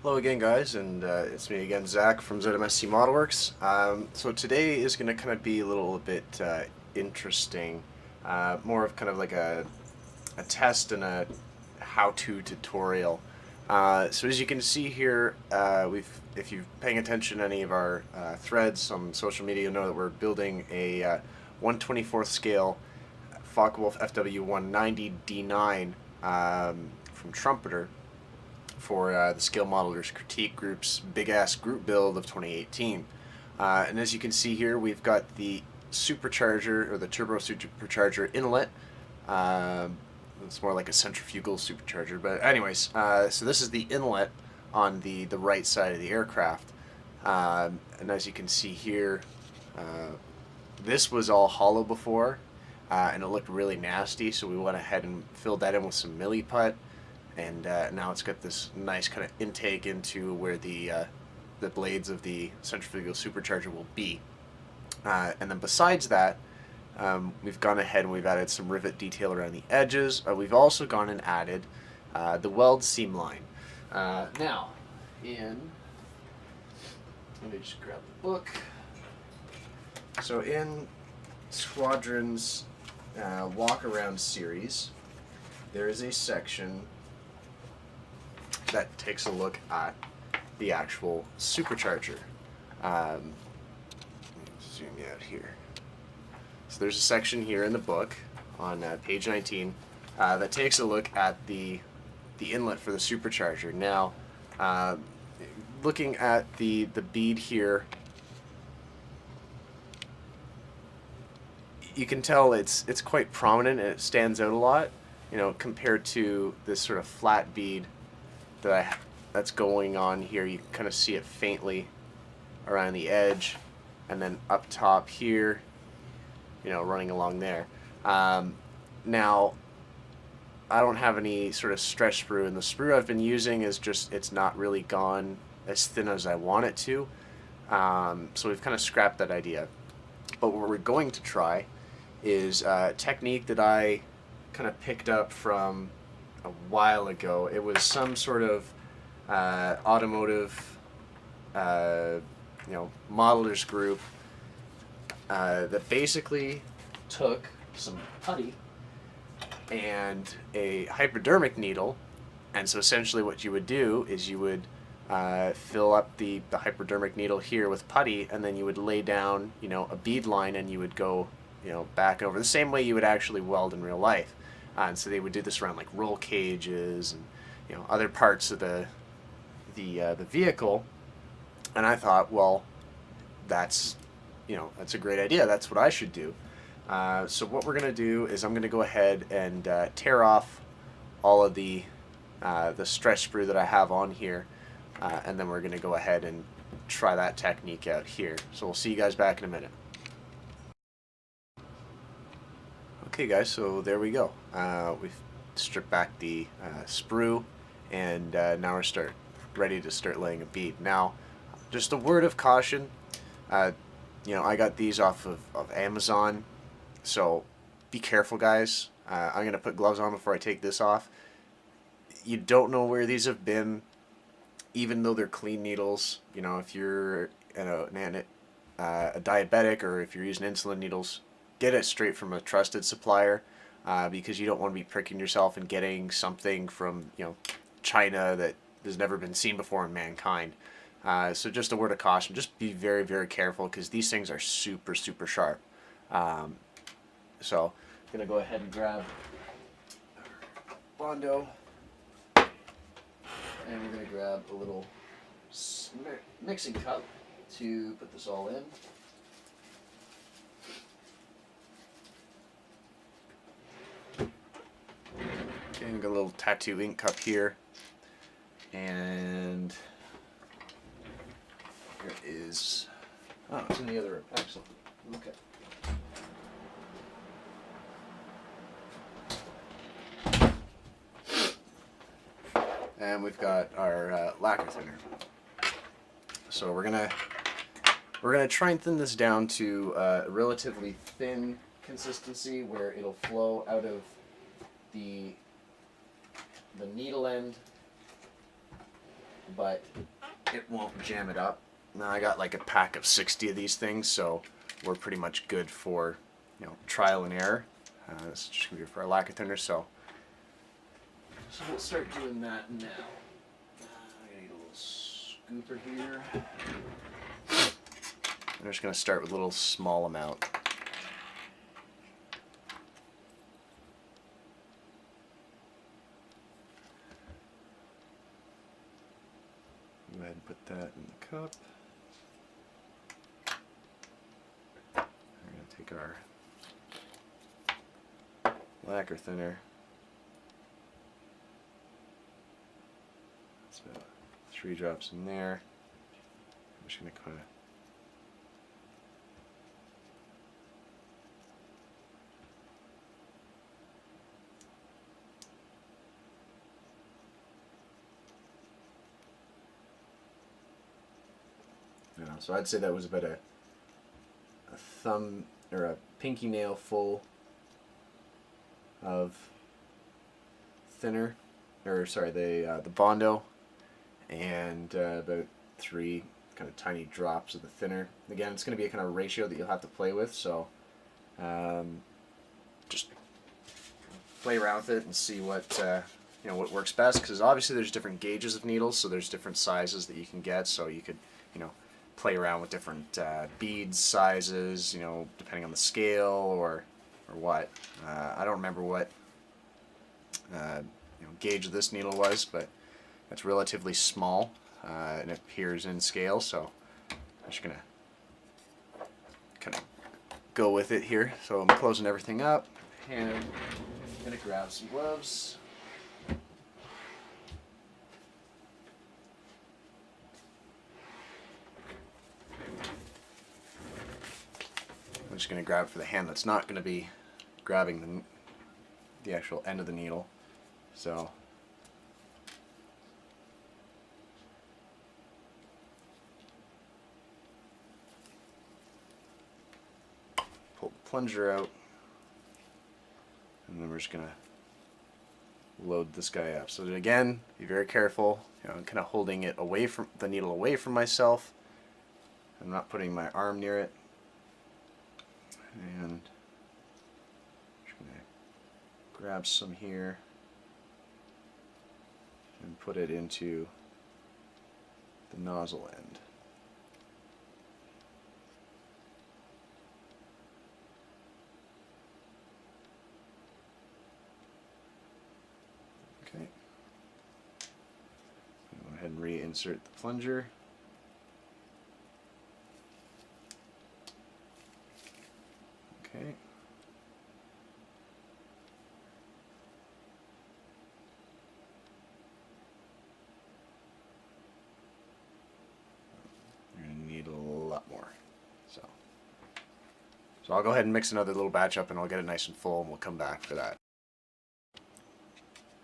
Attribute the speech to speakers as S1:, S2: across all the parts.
S1: Hello again, guys, and it's me again, Zach from Z.M.S.C Modelworks. So today is going to kind of be a little bit interesting, more of kind of like a test and a how-to tutorial. So as you can see here, if you're paying attention to any of our threads on social media, you'll know that we're building a 1/24th scale Focke-Wulf FW190 D9 from Trumpeter for the Scale Modelers Critique Group's big-ass group build of 2018. And as you can see here, we've got the supercharger, or the turbo supercharger inlet. It's more like a centrifugal supercharger, but anyways, so this is the inlet on the right side of the aircraft. And as you can see here, this was all hollow before, and it looked really nasty, so we went ahead and filled that in with some milliput. And now it's got this nice kind of intake into where the blades of the centrifugal supercharger will be. And then besides that, we've gone ahead and we've added some rivet detail around the edges. We've also gone and added the Weld seam line. Let me just grab the book. So in Squadron's walk-around series, there is a section that takes a look at the actual supercharger. Let me zoom you out here. So there's a section here in the book on page 19 that takes a look at the inlet for the supercharger. Now, looking at the bead here, you can tell it's quite prominent and it stands out a lot, compared to this sort of flat bead that's going on here. You can kind of see it faintly around the edge, and then up top here, running along there. Now, I don't have any sort of stretch sprue, and the sprue I've been using is just, it's not really gone as thin as I want it to. So we've kind of scrapped that idea. But what we're going to try is a technique that I kind of picked up from a while ago. It was some sort of automotive, modelers group that basically took some putty and a hypodermic needle, and so essentially what you would do is you would fill up the hypodermic needle here with putty, and then you would lay down a bead line, and you would go back over the same way you would actually weld in real life. And so they would do this around like roll cages and other parts of the vehicle. And I thought, well, that's a great idea. That's what I should do. So what we're gonna do is I'm gonna go ahead and tear off all of the stretch sprue that I have on here, and then we're gonna go ahead and try that technique out here. So we'll see you guys back in a minute. Okay guys, so there we go. We've stripped back the sprue, and now we're ready to start laying a bead. Now, just a word of caution, I got these off of Amazon, so be careful guys. I'm going to put gloves on before I take this off. You don't know where these have been, even though they're clean needles. If you're a diabetic, or if you're using insulin needles, get it straight from a trusted supplier, because you don't want to be pricking yourself and getting something from China that has never been seen before in mankind. So just a word of caution, just be very, very careful, because these things are super, super sharp. So I'm going to go ahead and grab Bondo, and we're going to grab a little mixing cup to put this all in. Okay, we've got a little tattoo ink cup here, and here it is. Oh, it's in the other room. Excellent. Okay. And we've got our lacquer thinner. So we're gonna try and thin this down to a relatively thin consistency where it'll flow out of the needle end but it won't jam it up. Now I got like a pack of 60 of these things, so we're pretty much good for, you know, trial and error. This is just gonna be for our lacquer thinner, so we'll start doing that now. I gotta get a little scooper here. I'm just gonna start with a little small amount. Go ahead and put that in the cup. We're going to take our lacquer thinner. That's about 3 drops in there. I'm just going to kind of so I'd say that was about a thumb or a pinky nail full of thinner, or sorry, the Bondo, and about 3 kind of tiny drops of the thinner. Again, it's going to be a kind of ratio that you'll have to play with, so just play around with it and see what you know, what works best, because obviously there's different gauges of needles, so there's different sizes that you can get, so you could, you know, play around with different bead sizes, you know, depending on the scale or what. I don't remember what you know, gauge of this needle was, but it's relatively small and it appears in scale, so I'm just gonna kind of go with it here. So I'm closing everything up, and I'm gonna grab some gloves. I'm just going to grab it for the hand that's not going to be grabbing the actual end of the needle. So pull the plunger out, and then we're just going to load this guy up. So again, be very careful. You know, I'm kind of holding it away from the needle, away from myself. I'm not putting my arm near it. And just going to grab some here and put it into the nozzle end. Okay. Go ahead and reinsert the plunger. Okay. You're going to need a lot more. So I'll go ahead and mix another little batch up, and I'll get it nice and full, and we'll come back for that.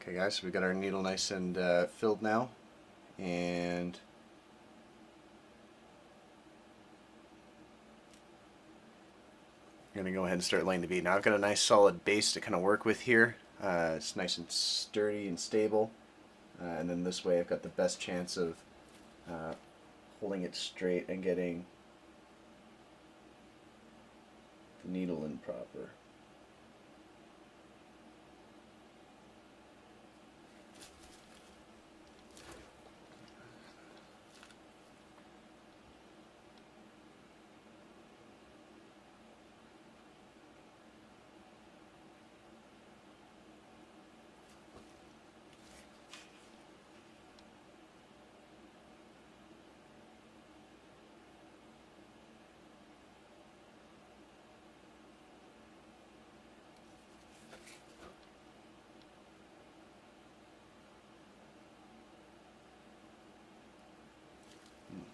S1: Okay guys, so we've got our needle nice and filled now, and I'm going to go ahead and start laying the bead. Now I've got a nice solid base to kind of work with here. It's nice and sturdy and stable, and then this way I've got the best chance of holding it straight and getting the needle in proper.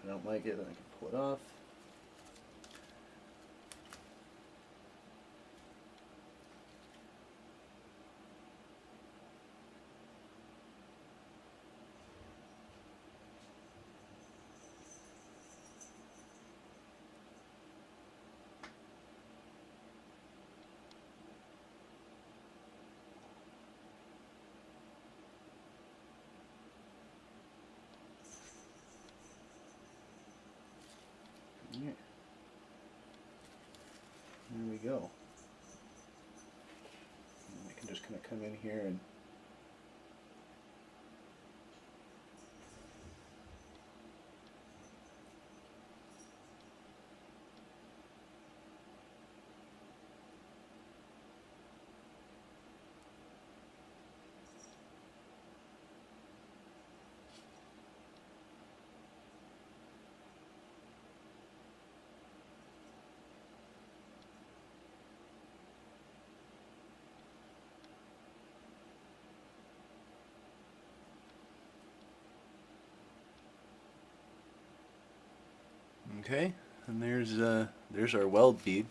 S1: If I don't like it, then I can pull it off. Right. There we go. And I can just kind of come in here and okay, and there's our weld bead.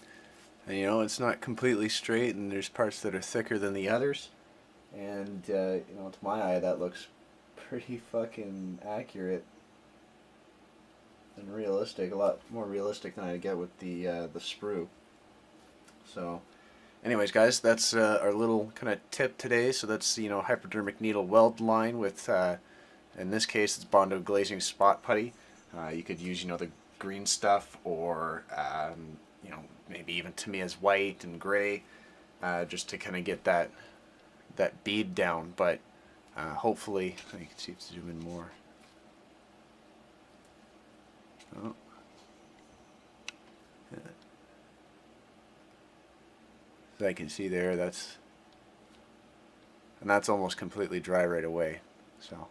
S1: And you know, it's not completely straight, and there's parts that are thicker than the others. And you know, to my eye, that looks pretty fucking accurate and realistic. A lot more realistic than I get with the sprue. So, anyways, guys, that's our little kind of tip today. So that's, you know, hypodermic needle weld line with, in this case, it's Bondo glazing spot putty. You could use, you know, the green stuff, or you know, maybe even Tamiya's white and gray, just to kind of get that bead down. But hopefully, I can see if zoom in more. Oh. Yeah. So I can see there, that's almost completely dry right away. So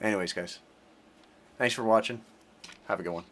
S1: anyways, guys, thanks for watching. Have a good one.